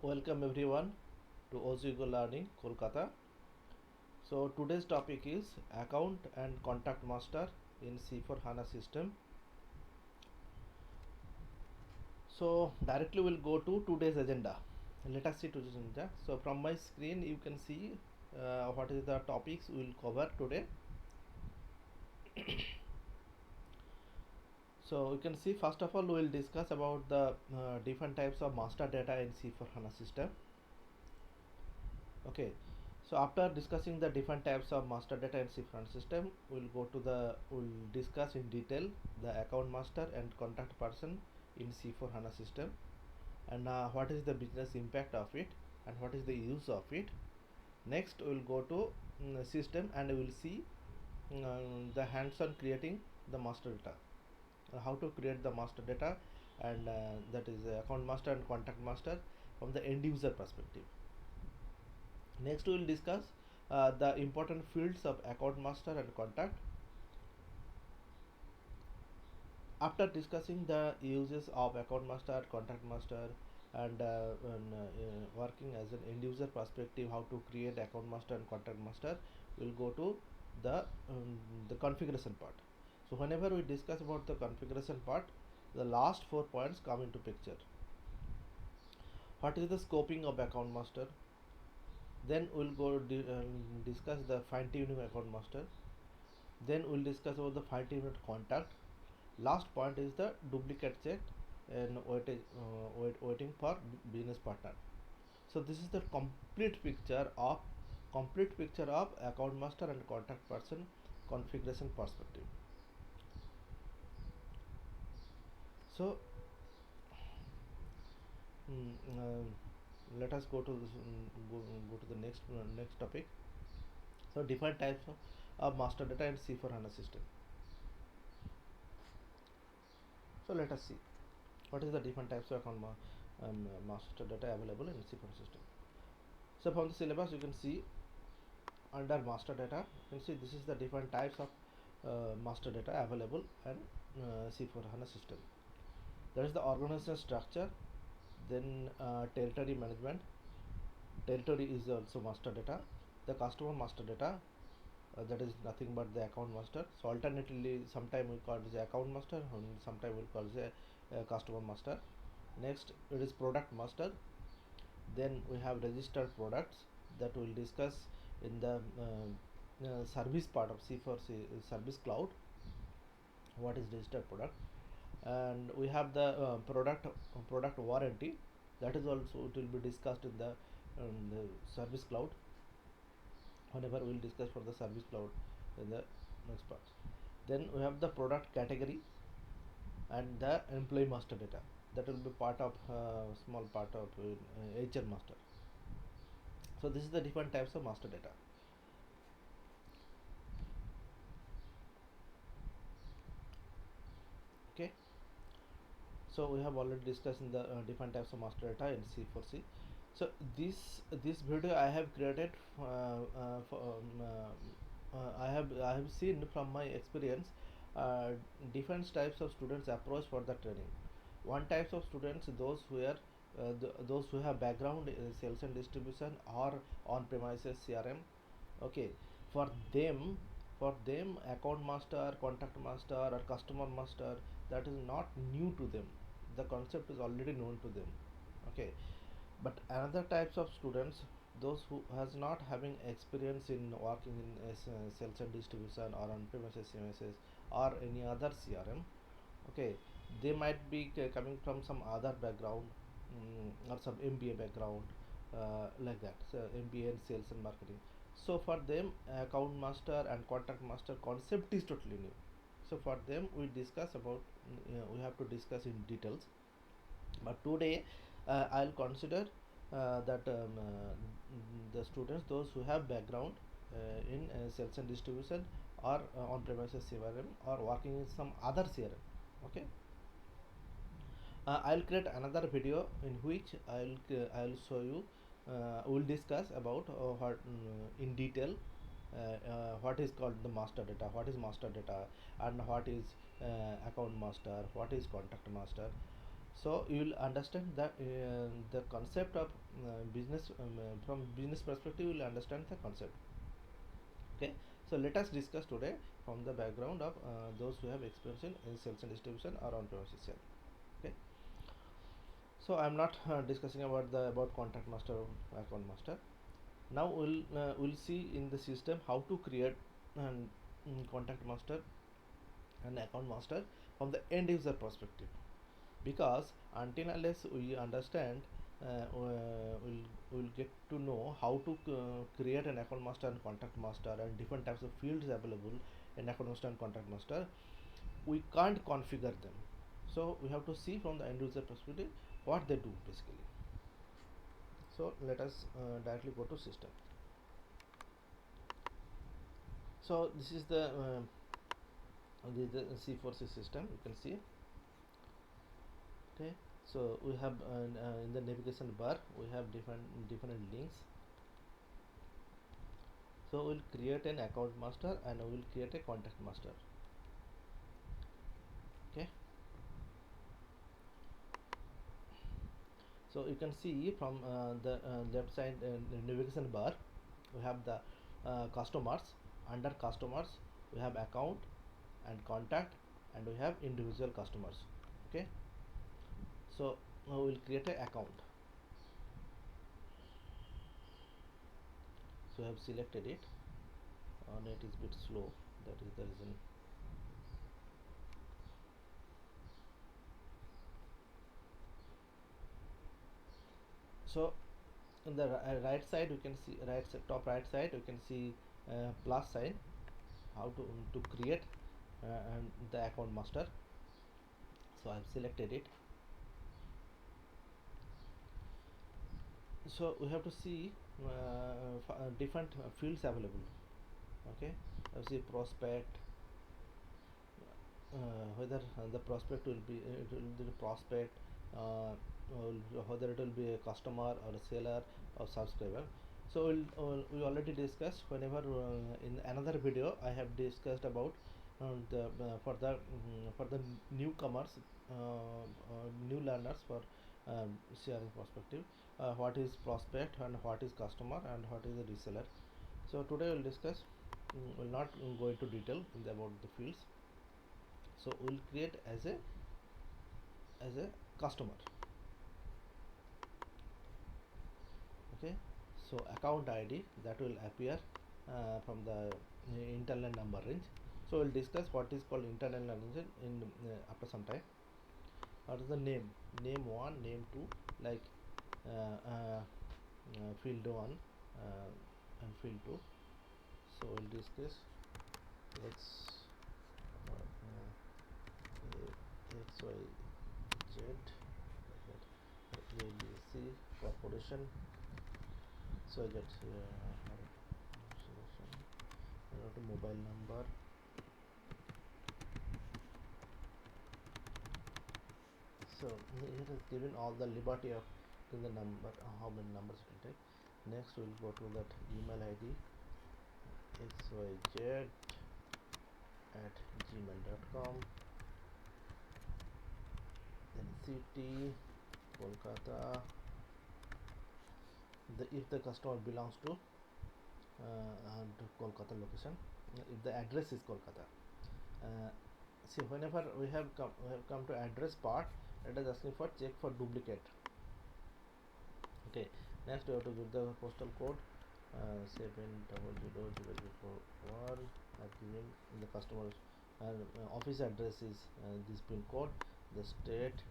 Welcome everyone to Oswego Learning, Kolkata. So today's topic is account and contact master in C for HANA system. So directly we'll go to today's agenda. Let us see today's agenda. So from my screen you can see what is the topics we will cover today. So you can see first of all we will discuss about the different types of master data in C for HANA system. Okay, so after discussing the different types of master data in C-front system, we'll discuss in detail the account master and contact person in C4 HANA system, and what is the business impact of it and what is the use of it. Next we'll go to system and we'll see the hands-on creating the master data, how to create the master data, and that is account master and contact master from the end user perspective. Next we will discuss the important fields of account master and contact. After discussing the uses of account master, contact master, and working as an end user perspective, how to create account master and contact master, we'll go to the configuration part. So whenever we discuss about the configuration part, the last 4 points come into picture. What is the scoping of account master? Then we'll discuss the fine tuning account master. Then we'll discuss about the fine tuning contact. Last point is the duplicate check and waiting for business partner. So this is the complete picture of account master and contact person configuration perspective. So let us go to this, go to the next topic. So different types of master data in C4 HANA system. So let us see what is the different types of account master data available in C4 system. So from the syllabus you can see under master data, you can see this is the different types of master data available in C4 HANA system. There is the organizational structure, then territory management. Territory is also master data. The customer master data, that is nothing but the account master. So alternatively, sometime we call it the account master, and sometime we call it the customer master. Next, it is product master. Then we have registered products that we'll discuss in the service part of C4C service cloud. What is registered product? And we have the product warranty, that is also, it will be discussed in the service cloud whenever we will discuss for the service cloud in the next part. Then we have the product category and the employee master data, that will be part of small part of HR master. So this is the different types of master data. Okay, so we have already discussed in the different types of master data in C4C. So this video I have created I have seen from my experience uh, different types of students approach for the training. One types of students, those who are those who have background in sales and distribution or on premises CRM. Okay, for them account master, contact master, or customer master, that is not new to them. The concept is already known to them. Okay, but another types of students, those who has not having experience in working in sales and distribution or on premises CMSs or any other CRM. Okay, they might be coming from some other background, or some MBA background, like that, so MBA in sales and marketing. So for them account master and contact master concept is totally new. So for them we discuss about, we have to discuss in details. But today I'll consider that the students, those who have background in sales and distribution or on premises CRM or working in some other CRM. Okay, I'll create another video in which I'll show you, we'll discuss about what in detail what is called the master data, what is master data, and what is account master, what is contact master. So you will understand the concept of business from business perspective. You will understand the concept. Okay, so let us discuss today from the background of those who have experience in sales and distribution or on-premises sale. Okay, so I am not discussing about contact master or account master. Now we'll see in the system how to create an contact master and account master from the end user perspective, because until unless we understand, we'll get to know how to create an account master and contact master and different types of fields available in account master and contact master, we can't configure them. So we have to see from the end user perspective what they do basically. So let us directly go to system. So this is the C4C system, you can see. Okay, so we have in the navigation bar we have different links. So we'll create an account master and we'll create a contact master. Okay, so you can see from the left side navigation bar we have the customers. Under customers we have account and contact, and we have individual customers. Okay, so now we'll create an account. So I have selected it. Net is bit slow, that is the reason. So in the right side you can see, top right side you can see plus sign, how to create and the account master. So I've selected it. So we have to see different fields available. Okay, I see prospect, whether the prospect will be the prospect, whether it will be a customer or a seller or subscriber. So we already discussed, whenever in another video I have discussed about the for the newcomers, new learners, for sharing perspective, what is prospect and what is customer and what is the reseller. So today we'll discuss, we'll not go into detail about the fields. So we'll create as a customer. Okay, so account ID that will appear from the internal number range. So we'll discuss what is called internal number range in after some time. What is the name? Name 1, name 2, like field 1 and field 2. So we'll discuss X X Y Z, ABC corporation. So I get mobile number. So here is given all the liberty of the number, how many numbers it will take. Next we will go to that email ID xyz@gmail.com, then city Kolkata, if the customer belongs to Kolkata location, if the address is Kolkata. See, whenever we have come to address part, it is asking for check for duplicate. Okay, next we have to give the postal code 7000041. I've given the customer's office address is this pin code, the state.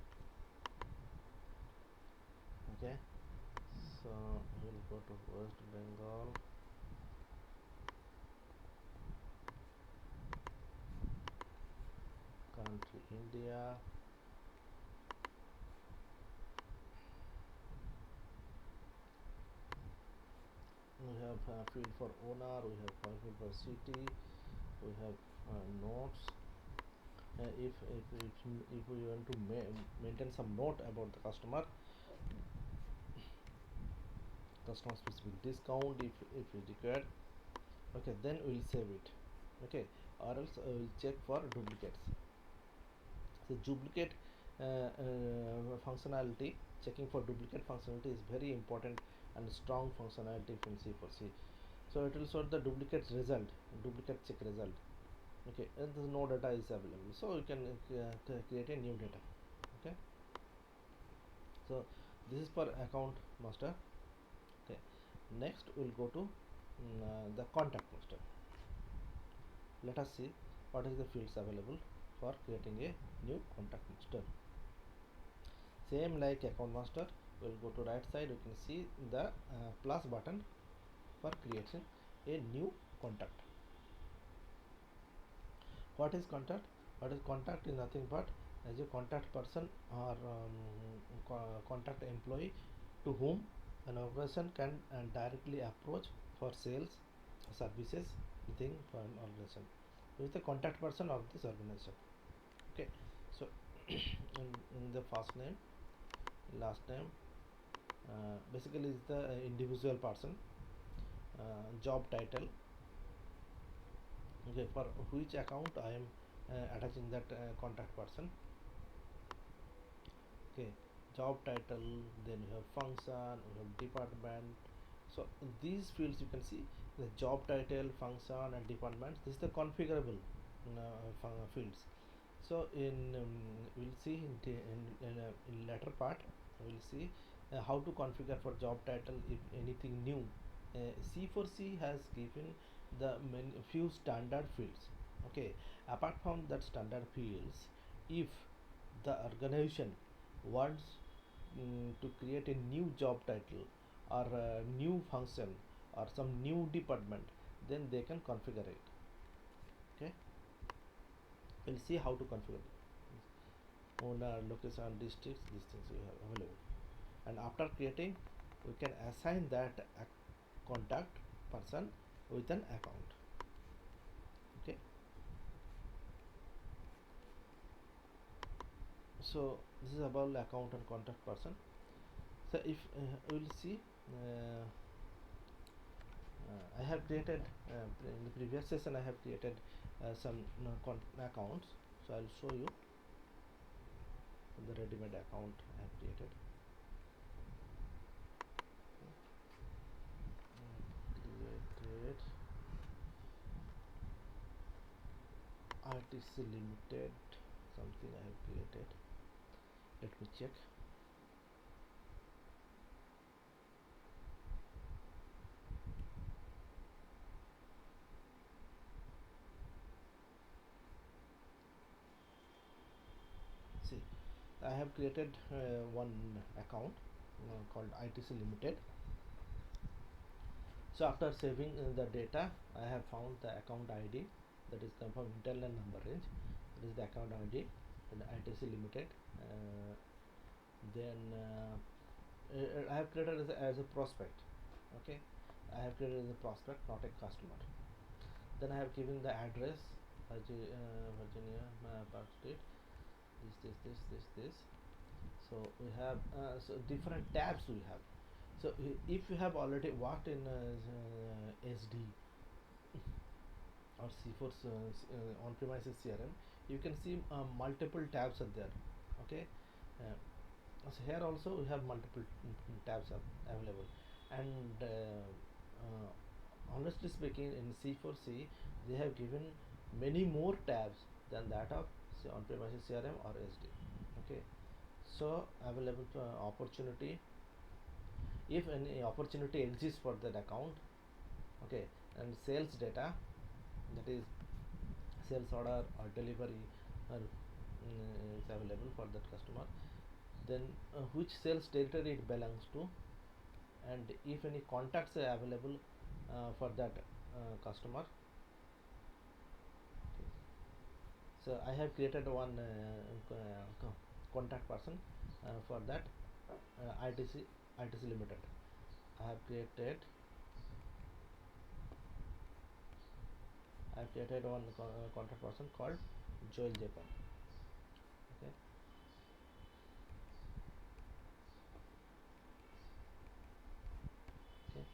Okay, so we'll go to West Bengal. Country India. We have field for owner, we have field for city, we have notes. If we want to maintain some note about the customer specific discount, if is required, okay, then we will save it. Okay, or else we will check for duplicates. So duplicate functionality, checking for duplicate functionality is very important and strong functionality in C4C. So it will show the duplicate result, duplicate check result. Okay, and the no data is available, so you can create a new data. Okay, so this is for account master. Okay, next we'll go to the contact master. Let us see what is the fields available for creating a new contact master. Same like account master, we'll go to right side. You can see the plus button for creating a new contact. What is contact? What is contact is nothing but as a contact person or contact employee to whom an organization can directly approach for sales services within for an organization. Who is the contact person of this organization? Okay, so in the first name, last name, basically is the individual person, job title. Okay, for which account I am attaching that contact person. Okay, job title, then you have function, you have department. So these fields you can see the job title, function and department. This is the configurable fields. So in we'll see in later part we'll see how to configure for job title if anything new. C4C has given the few standard fields. Okay, apart from that standard fields, if the organization wants to create a new job title or a new function or some new department, then they can configure it. Okay, we'll see how to configure it. Owner, location, districts, these things we have available, and after creating we can assign that contact person with an account. Okay, so this is about account and contact person. So if we'll see I have created in the previous session I have created some accounts, so I'll show you the ready-made account I have created. Created RTC Limited, something I have created. Let me check. See, I have created one account called ITC Limited. So after saving the data, I have found the account ID, that is come from internal number range. That is the account ID and ITC Limited. Then I have created as a prospect. Okay, I have created as a prospect, not a customer. Then I have given the address, Virginia, Park State. This. So we have so different tabs we have. So if you have already worked in SD or C4 on-premises CRM, you can see multiple tabs are there. Okay, so here also we have multiple tabs are available, and honestly speaking, in C4C they have given many more tabs than that of say on-premises CRM or SD. Okay, so available opportunity, if any opportunity exists for that account. Okay, and sales data, that is sales order or delivery is available for that customer. Then which sales territory it belongs to, and if any contacts are available for that customer. Okay. So I have created one contact person for that ITC Limited. I have created one contact person called Joel Jacob. Okay, okay.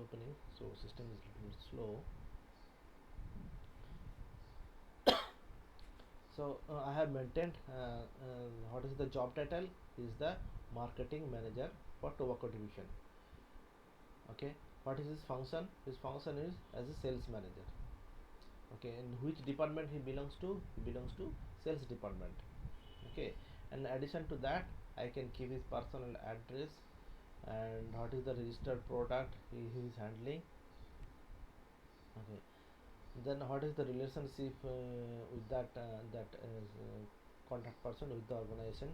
opening, so system is a little slow. So I have maintained what is the job title is the marketing manager for tobacco division. Okay, what is his function? His function is as a sales manager. Okay, and which department he belongs to? He belongs to sales department. Okay, and in addition to that, I can give his personal address and what is the registered product he is handling. Okay, then what is the relationship with that contact person with the organization.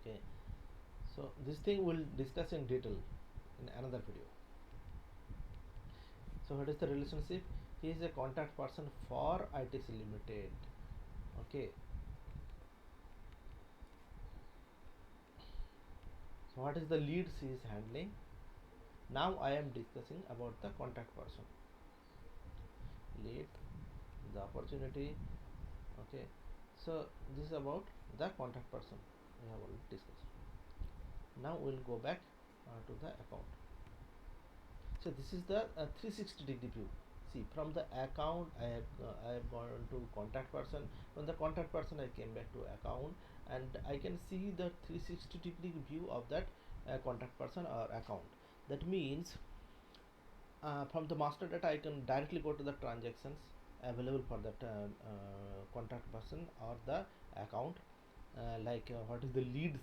Okay, so this thing we'll discuss in detail in another video. So what is the relationship? He is a contact person for ITC Limited. Okay, so what is the leads he is handling? Now I am discussing about the contact person. Lead, the opportunity. Okay, so this is about the contact person we have already discussed. Now we'll go back to the account. So this is the 360-degree view. See, from the account I have gone to contact person. From the contact person I came back to account, and I can see the 360-degree view of that contact person or account. That means from the master data I can directly go to the transactions available for that contact person or the account, what is the leads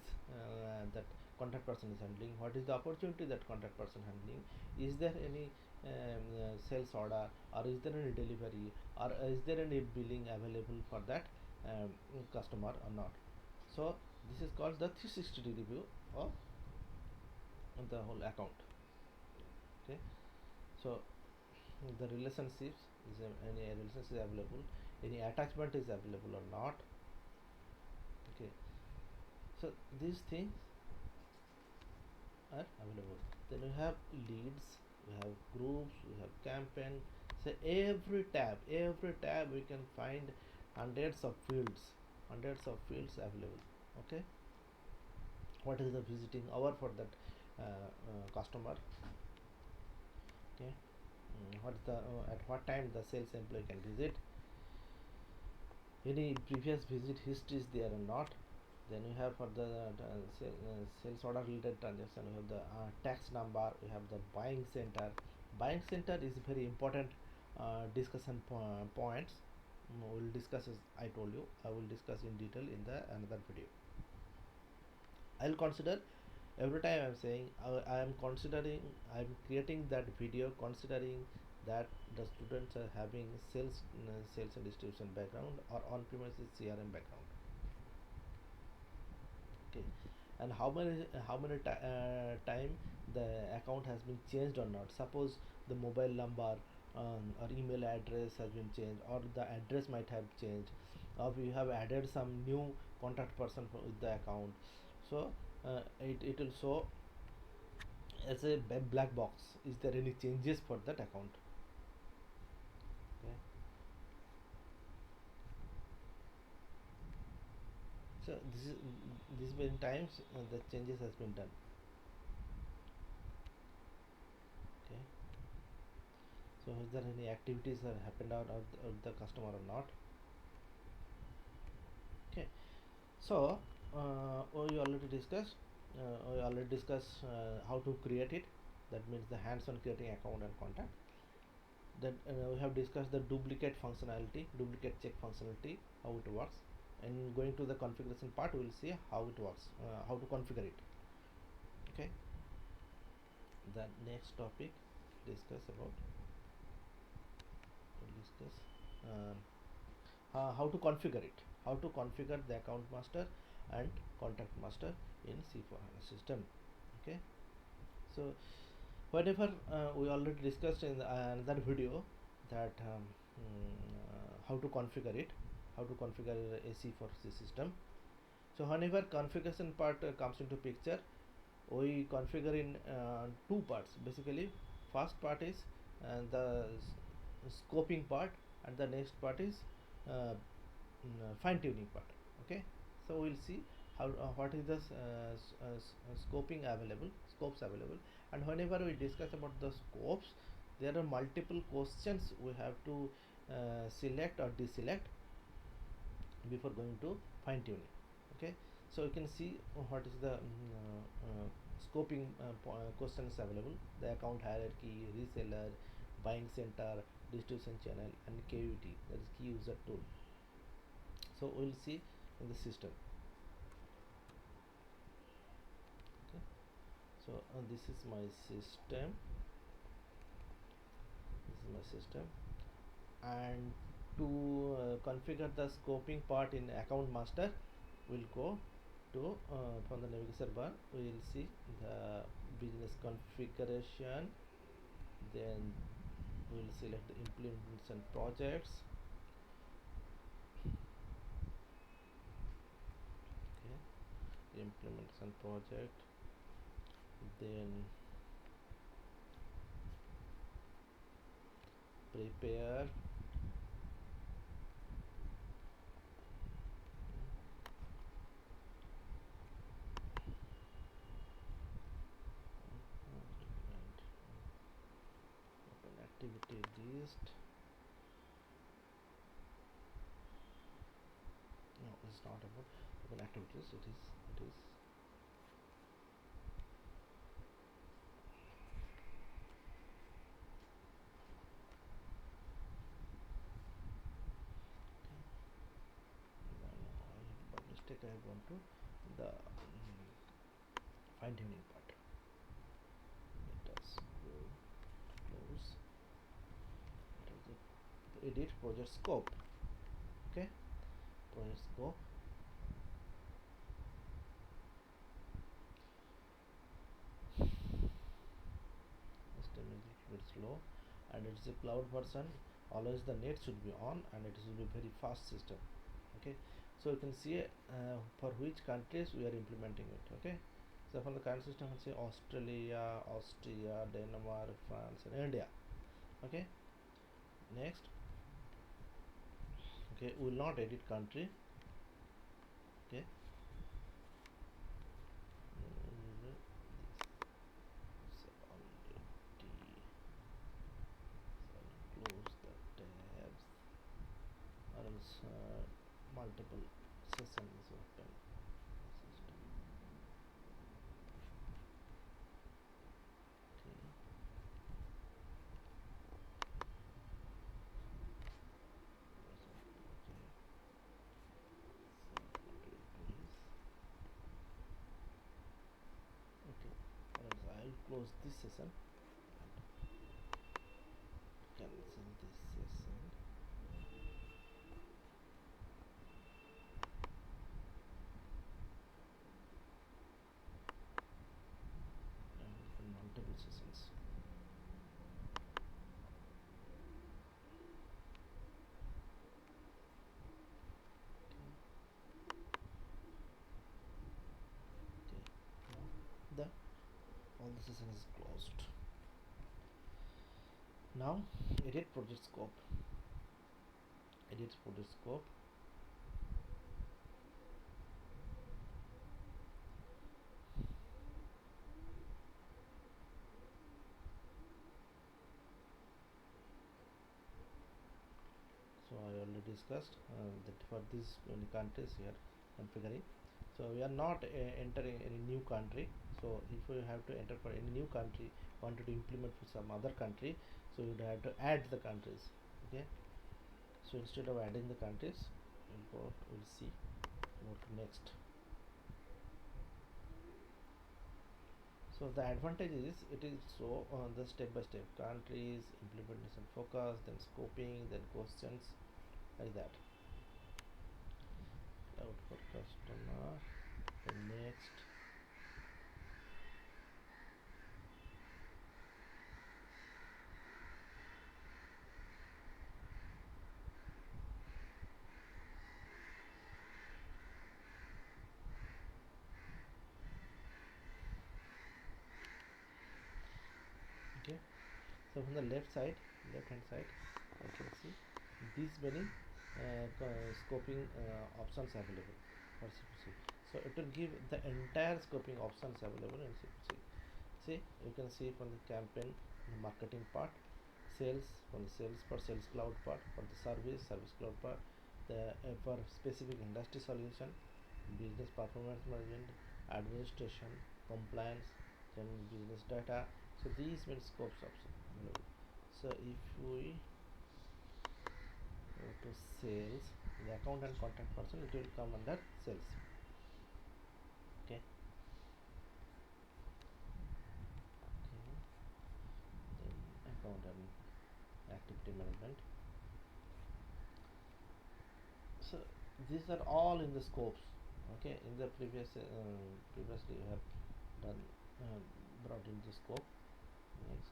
that contact person is handling, what is the opportunity that contact person handling, is there any sales order, or is there any delivery, or is there any billing available for that customer or not. So this is called the 360-degree view of the whole account. Okay, so the relationships is any relationship is available, any attachment is available or not. Okay, so these things are available. Then we have leads, we have groups, we have campaign. So every tab we can find hundreds of fields available. Okay, what is the visiting hour for that customer. Okay, what is the at what time the sales employee can visit, any previous visit history is there or not. Then we have for the sales order related transaction, we have the tax number, we have the buying center. Buying center is very important discussion points. We'll discuss, as I told you, I will discuss in detail in the another video. I'll consider every time I'm saying I am considering, I'm creating that video considering that the students are having sales and distribution background or on premises CRM background. Okay, and how many time the account has been changed or not. Suppose the mobile number or email address has been changed, or the address might have changed, or we have added some new contact person with the account. So it will show as a black box, is there any changes for that account. Okay, so this many times the changes has been done. Okay, so is there any activities that happened out of the customer or not. Okay, so we already discussed how to create it. That means the hands-on creating account and contact. Then we have discussed the duplicate functionality, duplicate check functionality, how it works. And going to the configuration part, we will see how it works, how to configure it. Okay, the next topic discuss about discuss how to configure it, how to configure the account master and contact master in C4HANA system. Okay, so whenever we already discussed in another video that how to configure it, how to configure a C4C system. So whenever configuration part comes into picture, we configure in two parts basically. First part is the scoping part, and the next part is fine tuning part. Okay, so we'll see how what is the scoping available, scopes available, And whenever we discuss about the scopes, there are multiple questions we have to select or deselect before going to fine tuning. Okay, so you can see what is the scoping questions available: the account hierarchy, reseller, buying center, distribution channel, and KUT, that is key user tool. So we'll see in the system. Okay, so this is my system. This is my system. And to configure the scoping part in account master, we'll go to from the navigation bar, we will see the business configuration, then we will select the implementation projects. Okay, implementation project, then prepare, open activity list. No, it's not about open activities, it is by mistake I have gone to the fine tuning part. Let us go close. Edit project scope. Okay, project scope. System is a little bit slow, and it's a cloud version. Always the net should be on, and it will be very fast system. Okay, so you can see for which countries we are implementing it. Okay, so for the current system, we'll say Australia, Austria, Denmark, France, and India. Okay, next. Okay, we will not edit country. Okay, close the tabs, or else multiple sessions open. Okay, or else I'll close this session, cancel this session. And multiple sessions. Okay, now the all the session is closed. Now edit project scope. Edit project scope. So I already discussed that for these many countries we are configuring. So we are not entering any new country. So if we have to enter for any new country, wanted to implement for some other country, so you would have to add the countries. Okay, so instead of adding the countries, we'll see, go to next. So the advantage is it is so on the step by step countries, implementation focus, then scoping, then questions, like that. Cloud for customer, then next. Okay, so from the left hand side, I can see these many scoping options available for CPC. So it will give the entire scoping options available in CPC. See, you can see from the campaign, the marketing part, sales from the sales part, sales cloud part, for the service cloud part, the for specific industry solution, business performance management, administration, compliance, then business data. So these mean scopes also available. So if we go to sales, the account and contact person, it will come under sales. Okay. Then account and activity management. So these are all in the scopes. Okay, in the previously you have done brought in the scope. Next,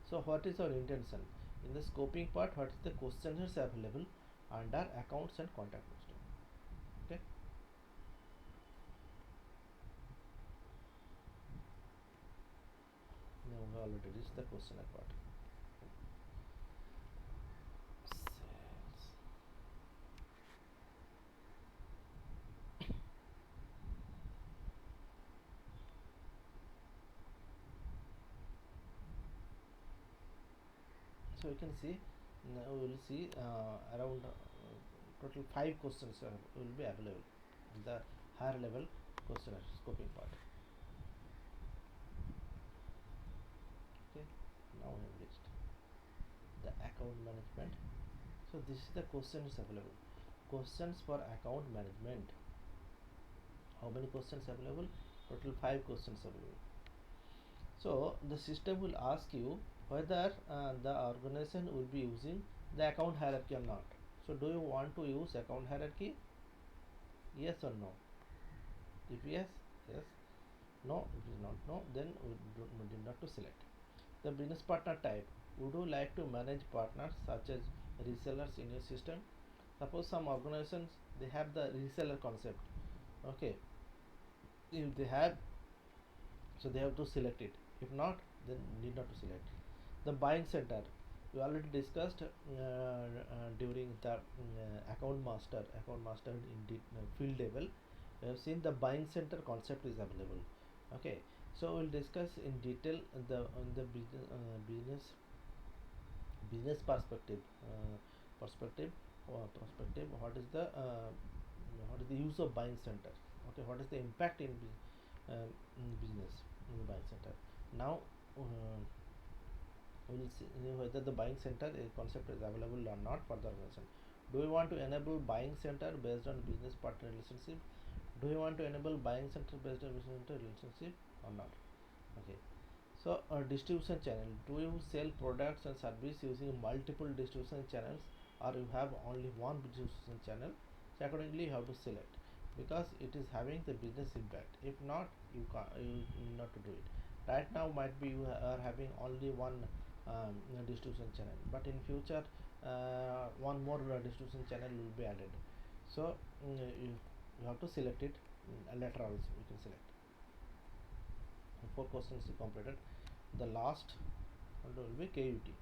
so what is our intention in the scoping part? What is the questionnaires available under accounts and contact person? Okay, now we already reached the questionnaire part. Sales. So you can see, now we will see around total 5 questions will be available in the higher level questionnaire scoping part. Okay, now we have reached the account management. So this is the questions available. Questions for account management. How many questions available? Total 5 questions available. So the system will ask you whether the organization will be using the account hierarchy or not. So do you want to use account hierarchy? Yes or no? If yes, yes. No, if it is not no, then we need not to select. The business partner type. Would you like to manage partners such as resellers in your system? Suppose some organizations they have the reseller concept. Okay, if they have, so they have to select it. If not, then need not to select. The buying center, we already discussed during the account master in field level. We have seen the buying center concept is available. Okay, so we'll discuss in detail the on the business perspective what is the use of buying center. Okay, what is the impact in business in the buying center. Now we will see whether the buying center concept is available or not for the organization. Do you want to enable buying center based on business partner relationship? Do you want to enable buying center based on business partner relationship or not? Okay, so distribution channel. Do you sell products and service using multiple distribution channels, or you have only one distribution channel? So accordingly you have to select, because it is having the business impact. If not, you need not to do it. Right now might be you are having only one distribution channel, but in future one more distribution channel will be added. So you have to select it. Later also you can select. 4 questions completed. The last one will be KUT.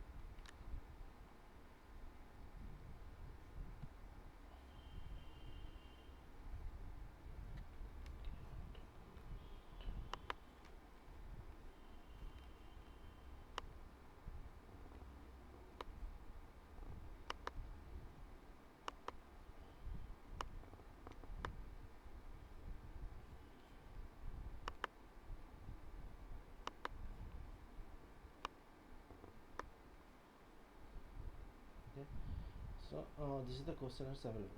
Okay, so this is the questionnaires available.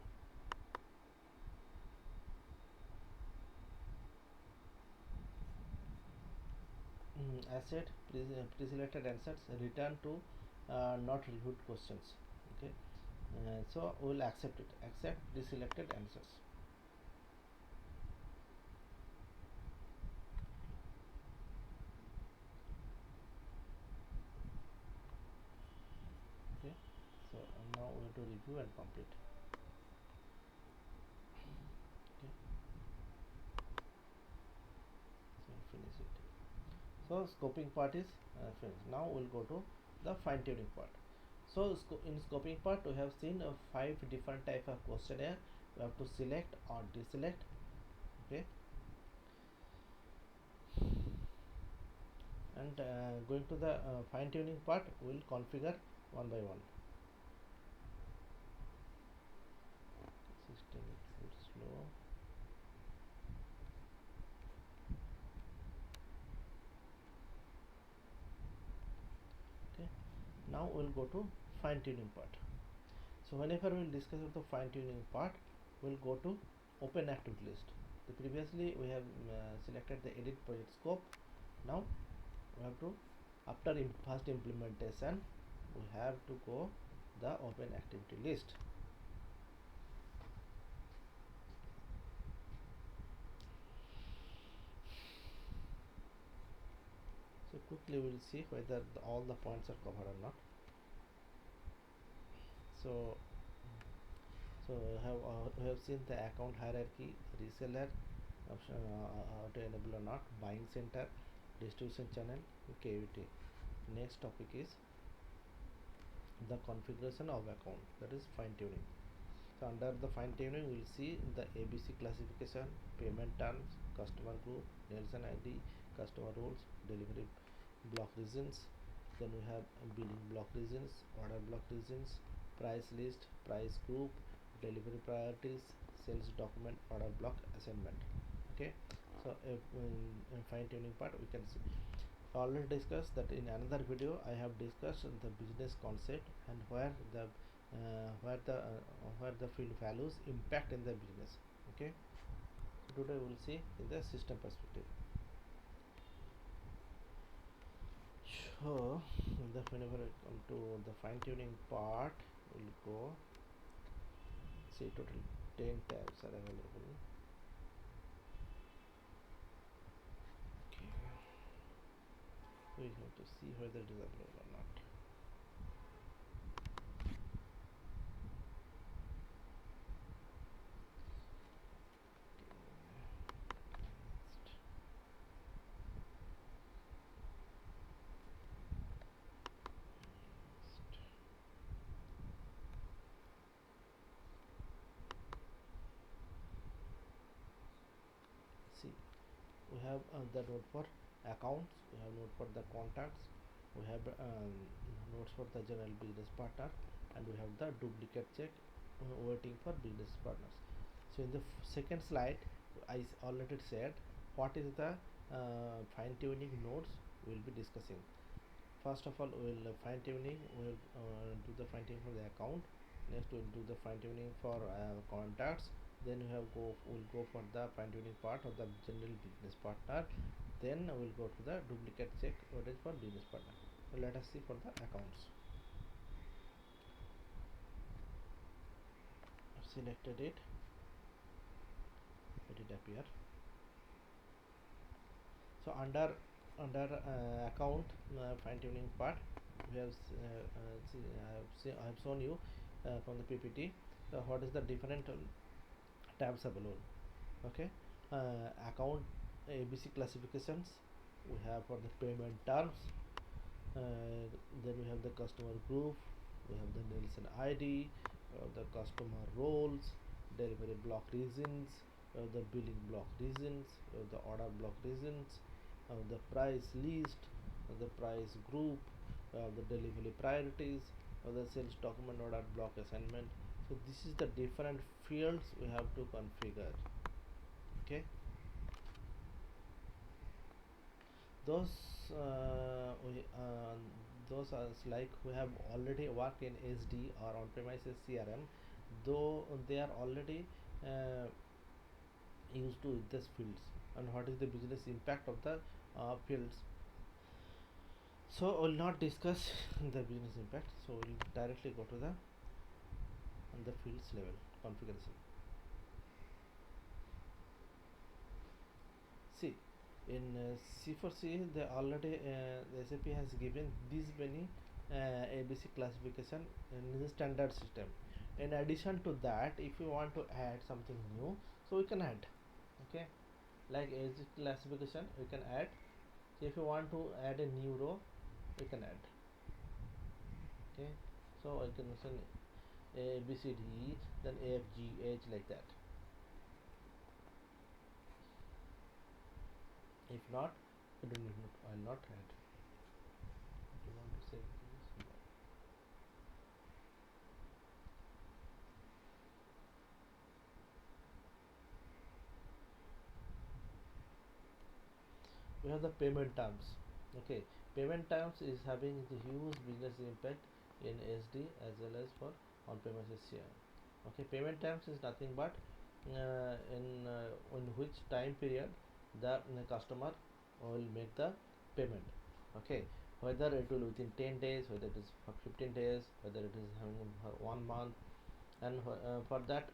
Asset pre-selected answers return to not reviewed questions. Okay, so we will accept it. Accept pre-selected answers. Okay, so now we have to review and complete. Okay, so finish it. So scoping part is finished. Now we'll go to the fine tuning part. So in scoping part we have seen 5 different type of questionnaire. We have to select or deselect. Okay, and going to the fine tuning part, we'll configure one by one. System is little slow. Okay, now we'll go to fine tuning part. So whenever we'll discuss the fine tuning part, we'll go to open activity list. So previously we have selected the edit project scope. Now we have to, after first implementation, we have to go the open activity list. So quickly we will see whether all the points are covered or not. So we have seen the account hierarchy, reseller option, how to enable or not, buying center, distribution channel, KVT. Next topic is the configuration of account, that is fine tuning. So under the fine tuning we will see the ABC classification, payment terms, customer group, Nielsen ID, customer roles, delivery block regions. Then we have billing block regions, order block regions, price list, price group, delivery priorities, sales document, order block assignment. Okay, so in fine tuning part we can see, already discussed that in another video I have discussed the business concept and where the field values impact in the business. Okay, so today we will see in the system perspective. So whenever I come to the fine tuning part, we'll go see total 10 tabs are available. Okay, we have to see whether it is available or not. See, we have the node for accounts, we have node for the contacts, we have nodes for the general business partner, and we have the duplicate check waiting for business partners. So in the second slide I already said what is the fine tuning nodes we will be discussing. First of all, we will fine tuning, we will do the fine tuning for the account. Next we will do the fine tuning for contacts. Then we will go for the fine tuning part of the general business partner. Then we will go to the duplicate check what is for business partner. So let us see for the accounts. I've selected it. Let it appear. So under account fine tuning part, we have I have shown you from the PPT what is the different tabs available. Okay, account ABC classifications we have for the payment terms, then we have the customer group, we have the Nielsen ID, the customer roles, delivery block regions, the billing block regions, the order block regions, the price list, the price group, the delivery priorities, the sales document order block assignment. So this is the different fields we have to configure. Okay, those those are like we have already worked in SD or on-premises CRM, though they are already used to this fields and what is the business impact of the fields. So I will not discuss the business impact, so we will directly go to the on the fields level configuration. See, in C4C they already the SAP has given these many ABC classification in the standard system. In addition to that, if you want to add something new, so we can add. Okay, like ABC classification we can add. So if you want to add a new row, we can add. Okay, so I can mention A B C D E, then A F G H, like that. If not, I will not add. we have the payment terms. Okay, payment terms is having the huge business impact in SD as well as for on-premises CRM. Okay, payment terms is nothing but in which time period the customer will make the payment. Okay, whether it will within 10 days, whether it is for 15 days, whether it is having for 1 month, and for that,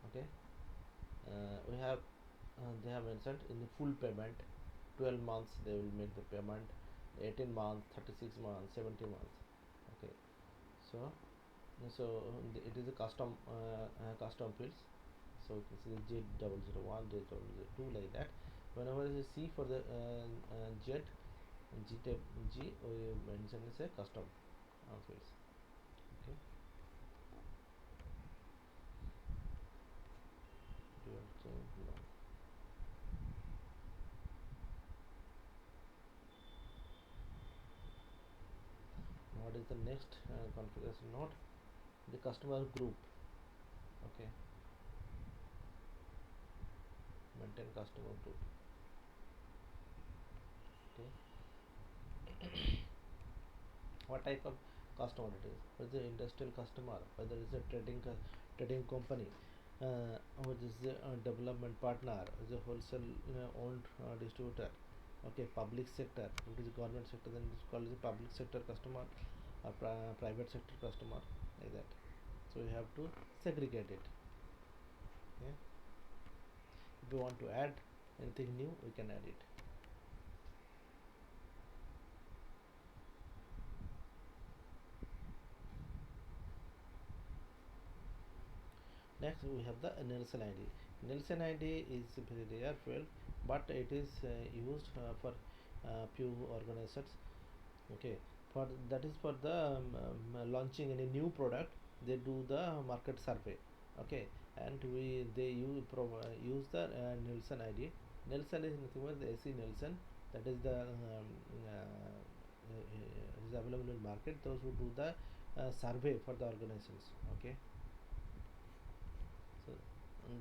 okay, we have they have mentioned in the full payment 12 months they will make the payment, 18 months, 36 months, 70 months. Okay, so it is a custom fields. So you can see the Z001, Z002 like that. Whenever you see for the G we mention is a custom fields. Okay, no. What is the next configuration node? The customer group. Okay, maintain customer group. Okay, what type of customer it is? Whether it's industrial customer, whether it's a trading company, whether it's a development partner, is a wholesale owned distributor. Okay, public sector. If it is government sector, then it's called as a public sector customer or private sector customer, like that. So you have to segregate it. Okay, if you want to add anything new, we can add it. Next we have the Nielsen ID. Nielsen ID is very rare field, but it is used for few organizations. Okay, for that is for the launching any new product, they do the market survey. Okay, and they use the Nielsen ID. Nielsen is nothing but the AC Nielsen, that is the is available in market, those who do the survey for the organizations. Okay, so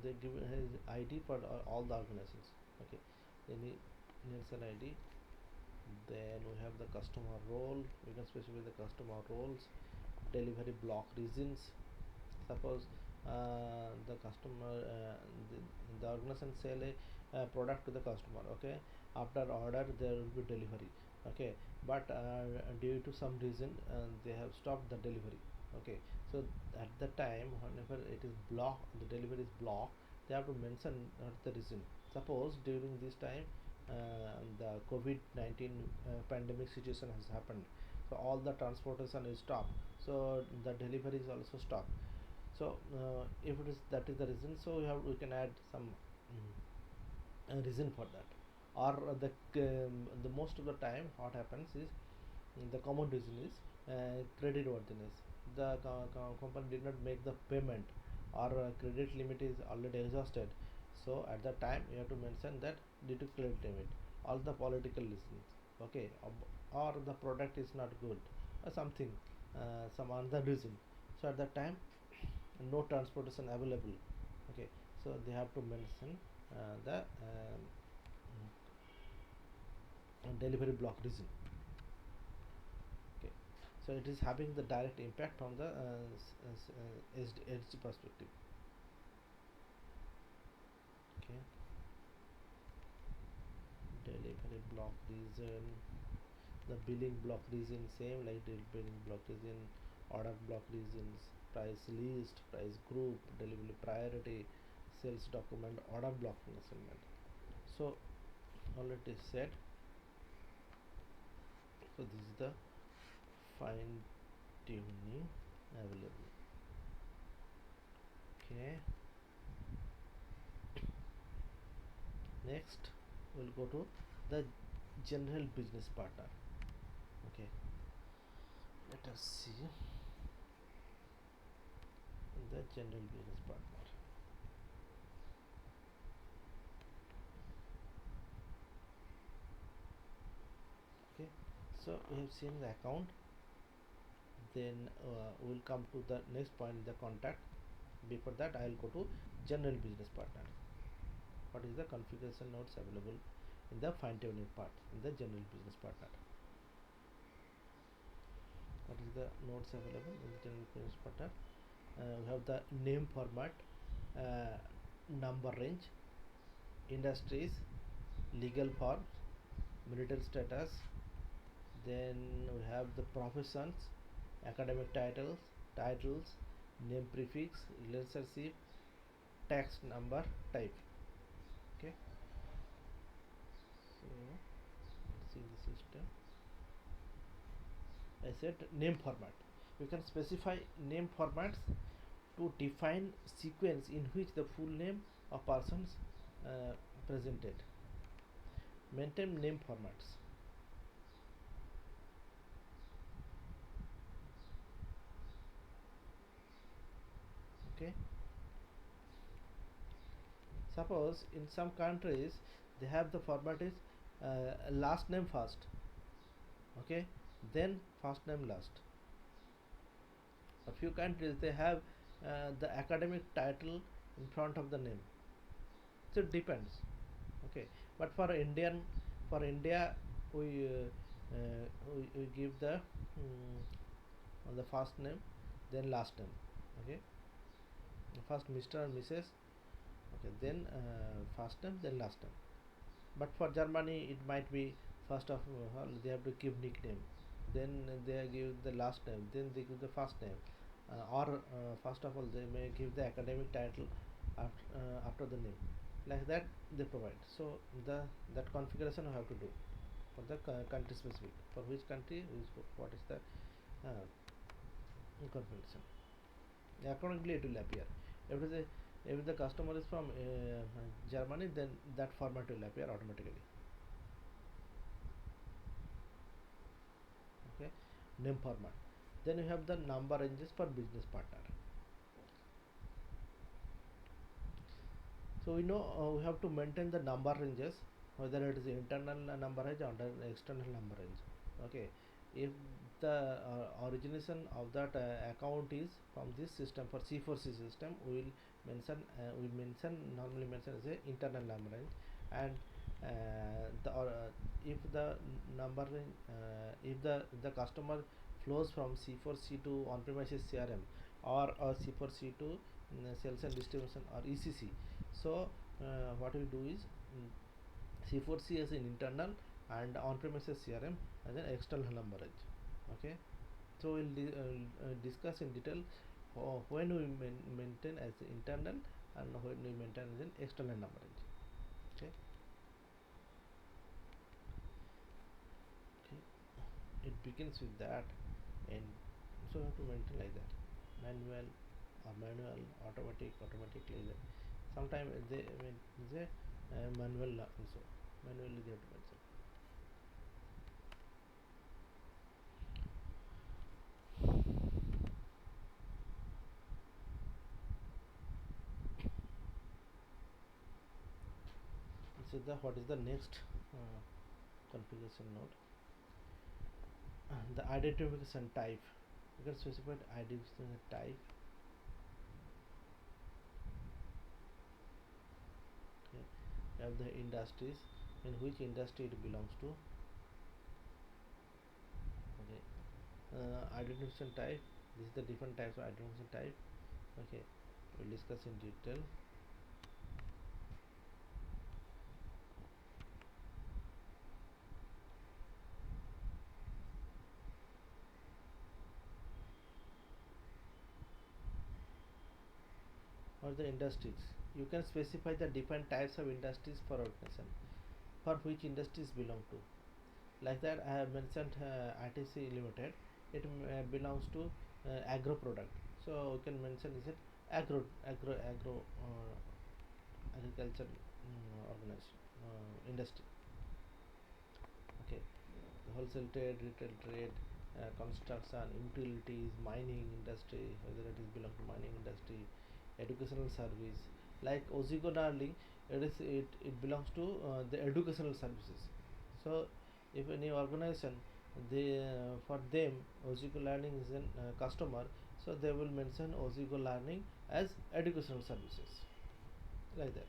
they give his ID for all the organizations. Okay, they need Nielsen ID. Then we have the customer role. We can specify the customer roles, delivery block regions. Suppose the customer the, the organization sell a product to the customer. Okay, after order there will be delivery. Okay, but due to some reason they have stopped the delivery. Okay, so at the time whenever it is blocked, the delivery is blocked, they have to mention the reason. Suppose during this time the COVID-19 pandemic situation has happened, so all the transportation is stopped, so the delivery is also stopped. So if it is that is the reason, so we can add some reason for that. Or the most of the time what happens is the common reason is credit worthiness. The company did not make the payment, or credit limit is already exhausted. So at that time you have to mention that due to credit limit, all the political reasons. Okay, or the product is not good, or something, some other reason. So at that time no transportation available. Okay, so they have to mention the delivery block reason. Okay, so it is having the direct impact on the edge perspective. Okay, delivery block reason, the billing block reason, same like the billing block reason, order block reasons, price list, price group, delivery priority, sales document, order block assignment. So all it is said. So this is the fine tuning available. Okay, next we'll go to the general business partner. Okay, let us see the general business partner. Okay, so we have seen the account. Then we'll come to the next point, the contact. Before that I'll go to general business partner. what is the configuration nodes available in the fine tuning part, in the general business partner. What is the nodes available in the general business partner? We have the name format, uh, number range, industries, legal forms, marital status. Then we have the professions, academic titles, name prefix, relationship, tax number, type. Okay, so let's see the system. I said name format. You can specify name formats to define sequence in which the full name of persons presented. Maintain name formats. Okay. Suppose in some countries they have the format is last name first. Okay. Then first name last. A few countries they have the academic title in front of the name. So it depends. Okay, but for India, we we give the on the first name, then last name. Okay, first Mr. and Mrs. Okay, then first name, then last name. But for Germany, it might be first of all they have to give nickname, then they give the last name, then they give the first name, or first of all they may give the academic title after the name. Like that they provide. So the that configuration you have to do for the country specific. For which country, what is the configuration? Accordingly, it will appear. If the customer is from Germany, then that format will appear automatically. Okay, name format. Then you have the number ranges for business partner. So we know we have to maintain the number ranges, whether it is internal number range or external number range. Okay, if the origination of that account is from this system, for C4C system, we normally mention as a internal number range. And if the number range, if the customer flows from C4C to on-premises CRM, or C4C to sales and distribution or ECC. So what we do is C4C as an internal and on-premises CRM as an external number range. Okay, so we'll discuss in detail when we maintain as internal and when we maintain as an external number range. Okay, okay, it begins with that, and so you have to maintain like that, manual or manual, automatic like that. Sometimes they say manual also, manually they have to mention. This is the what is the next configuration node. The identification type. You can specify identification type. Okay. You have the industries, in which industry it belongs to. Okay. Identification type. This is the different types of identification type. Okay, we'll discuss in detail. Or the industries, you can specify the different types of industries for organization, for which industries belong to. Like that I have mentioned ITC limited, it belongs to agro product, so we can mention is it agro agriculture organization industry. Okay, the wholesale trade, retail trade, construction, utilities, mining industry, whether it is belong to mining industry, educational service. Like Oswego Darling, it belongs to the educational services. So if any organization, they for them Oswego Learning is a customer, so they will mention Oswego Learning as educational services, like that.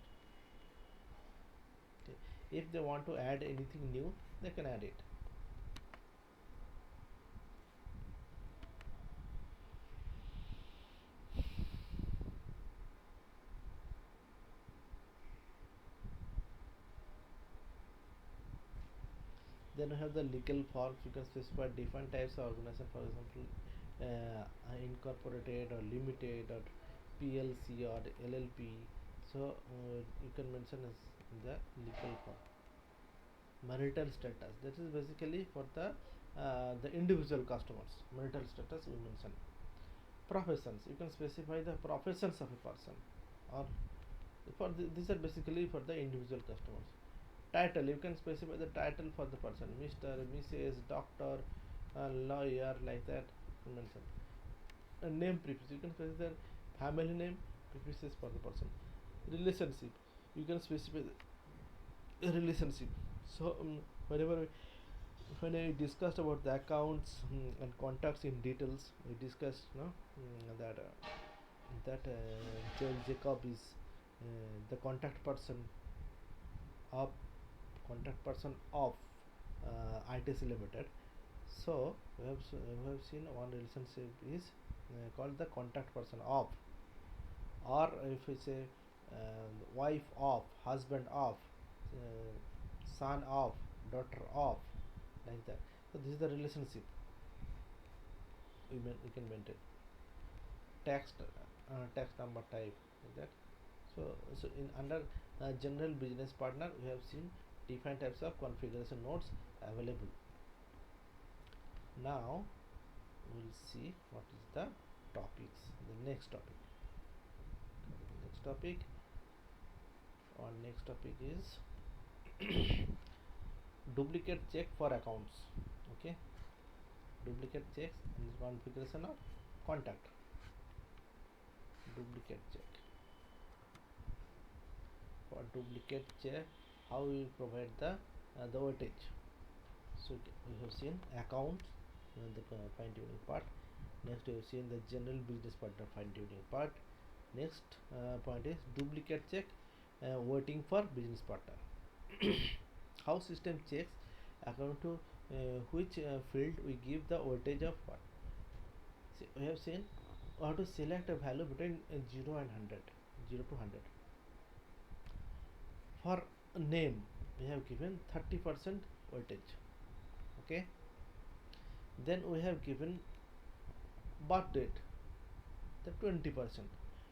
If they want to add anything new, they can add it. Then we have the legal forms. You can specify different types of organization, for example, incorporated or limited or PLC or LLP. So you can mention as the legal form. Marital status, that is basically for the individual customers. Marital status we mention. Professions, you can specify the professions of a person, or these are basically for the individual customers. Title, you can specify the title for the person, Mr., Mrs., doctor, lawyer, like that you mention. Name prefix, you can specify the family name prefixes for the person. Relationship, you can specify the relationship. So whenever when I discussed about the accounts and contacts in details, we discussed that Joel Jacob is the of contact person of ITC Limited. So we have seen one relationship is called the contact person of, or if we say wife of, husband of, son of, daughter of, like that. So this is the relationship we can maintain. Tax number type, like that. So in under general business partner, we have seen different types of configuration nodes available. Now we'll see what is the topics. The next topic. Our next topic is duplicate check for accounts. Okay, duplicate checks and configuration of contact. Duplicate check. For duplicate check, how we provide the weightage. So we have seen accounts, the fine tuning part. Next we have seen the general business partner fine tuning part. Next point is duplicate check, waiting for business partner. How system checks according to which field we give the weightage of what. See, we have seen how to select a value between 0 and 100, 0 to 100. For name, we have given 30% weightage. Okay. Then we have given birth date, the 20%.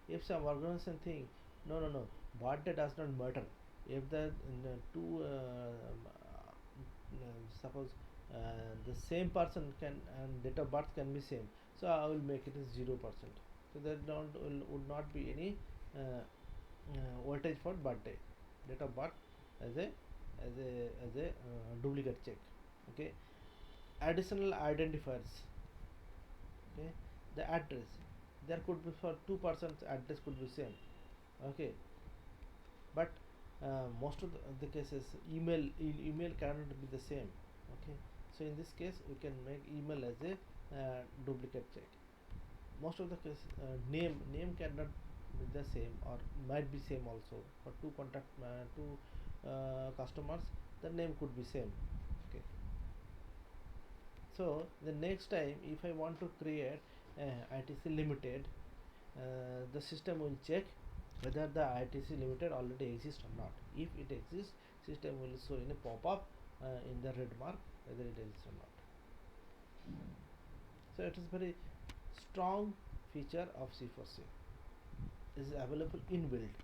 If some organization think no, birth date does not matter. If the two suppose the same person can and date of birth can be same, so I will make it as 0%. So there would not be any voltage for birthday, date of birth as a duplicate check. Okay. Additional identifiers. Okay. The address, there could be for two persons address could be same. Okay. But most of the cases email cannot be the same. Okay. So in this case we can make email as a duplicate check. Most of the case name cannot be the same or might be same also. For two customers, the name could be same. Okay. So the next time if I want to create ITC Limited, the system will check whether the ITC Limited already exists or not. If it exists, system will show in a pop-up in the red mark whether it exists or not. So it is very strong feature of C4C. This is available inbuilt.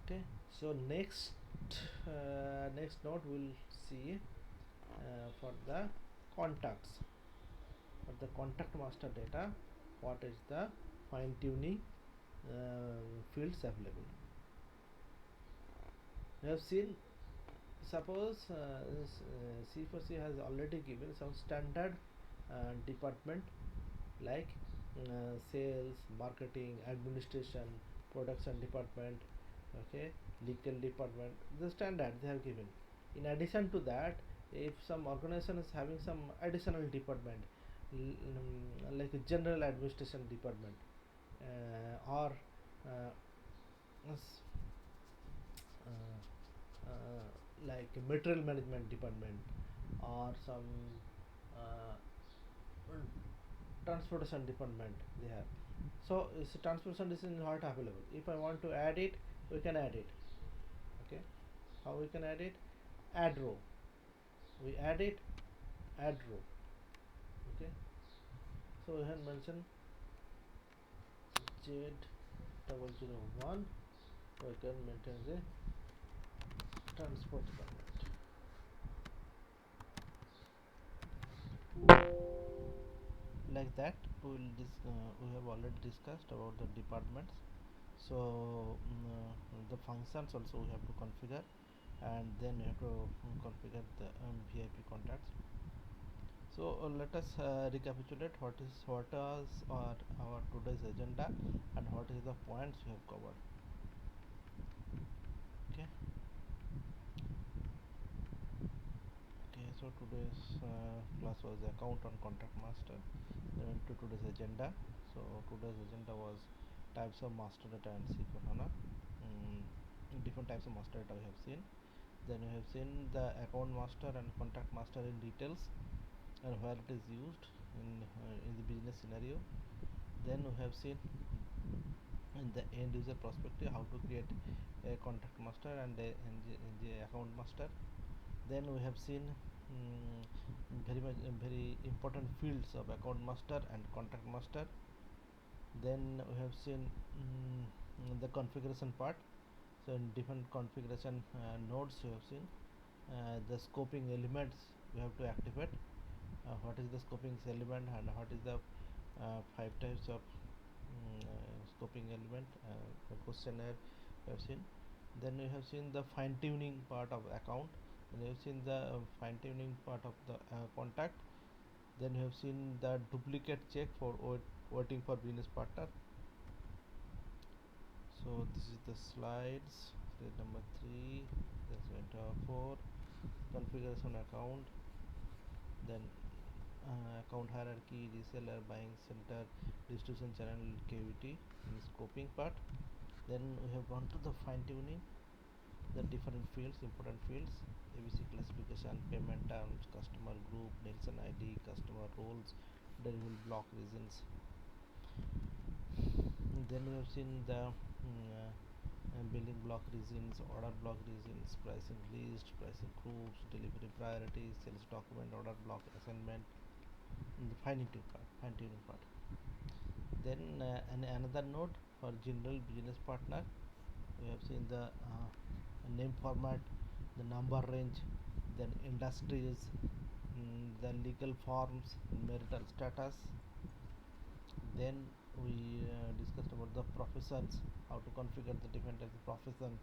Okay. So next note we'll see for the contacts. For the contact master data, what is the fine tuning fields available. We have seen, suppose C4C has already given some standard department like sales, marketing, administration, production department, okay, legal department. The standard they have given. In addition to that, if some organization is having some additional department like a general administration department or uh, s- uh, like a material management department or some uh, transportation department they have. So it's transportation is not available. If I want to add it, we can add it. Okay, how we can add it? Add row. We add it, add row. Okay, so we have mentioned Z001. We can maintain the transport department. Like that, we have already discussed about the departments. So the functions also we have to configure, and then you have to configure the VIP contacts. So let us recapitulate what was our today's agenda and what is the points we have covered. Okay. Okay. So today's class was account on contract master. Then went to today's agenda. So today's agenda was types of master data and C for HANA. Different types of master data we have seen. Then we have seen the account master and contract master in details and where it is used in the business scenario. Then we have seen in the end user perspective how to create a contract master and the account master. Then we have seen very important fields of account master and contract master. Then we have seen the configuration part. So in different configuration nodes you have seen the scoping elements we have to activate. What is the scoping element and what is the five types of scoping element, the questionnaire we have seen. Then we have seen the fine tuning part of account. Then we have seen the fine tuning part of the contact. Then we have seen the duplicate check for waiting for business partner. So this is the slides. Slide number 3. That's went 4. Configuration account. Then account hierarchy, reseller, buying center, distribution channel, KVT in scoping part. Then we have gone to the fine tuning, the different fields, important fields, ABC classification, payment terms, customer group, Nielsen ID, customer roles, deliverable block regions. Then we have seen the billing block regions, order block regions, pricing list, pricing groups, delivery priorities, sales document, order block assignment, in the fine tuning part. Then another node for general business partner, we have seen the name format, the number range, then industries, the legal forms, marital status. Then we discussed about the professions, how to configure the different types of professions,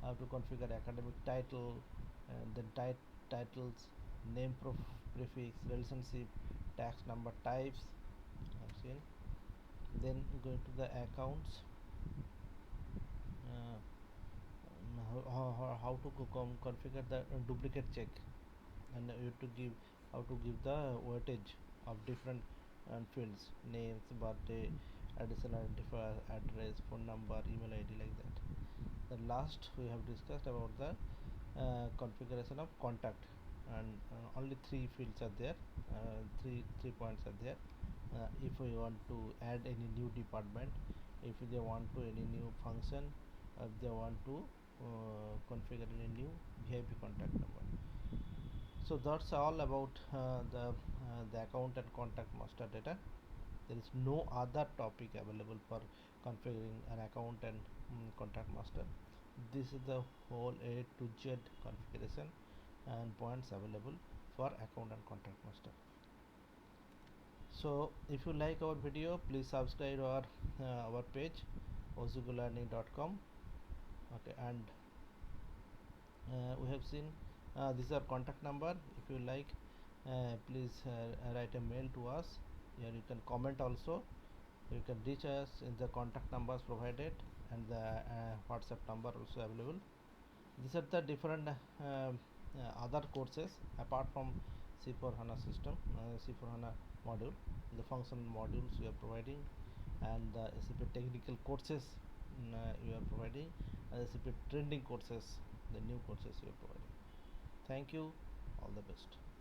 how to configure academic title, and then titles, name prefix, relationship, tax number types. I've seen. Then going to the accounts, uh, how to configure the duplicate check, and you have to give how to give the weightage of different fields, names, birthday, additional identifier, address, phone number, email ID, like that. The last we have discussed about the configuration of contact, and only three fields are there, three points are there. If we want to add any new department, if they want to any new function, if they want to configure any new VIP contact number. So that's all about the account and contact master data. There is no other topic available for configuring an account and contact master. This is the whole A to Z configuration and points available for account and contact master. So if you like our video, please subscribe our page oswegolearning.com. Okay, and we have seen this is our contact number. If you like, please write a mail to us. Here you can comment also. You can reach us in the contact numbers provided, and the WhatsApp number also available. These are the different other courses apart from C4 HANA system, C4 HANA module, the functional modules we are providing, and the SAP technical courses you are providing, and SAP trending courses, the new courses you are providing. Thank you. All the best.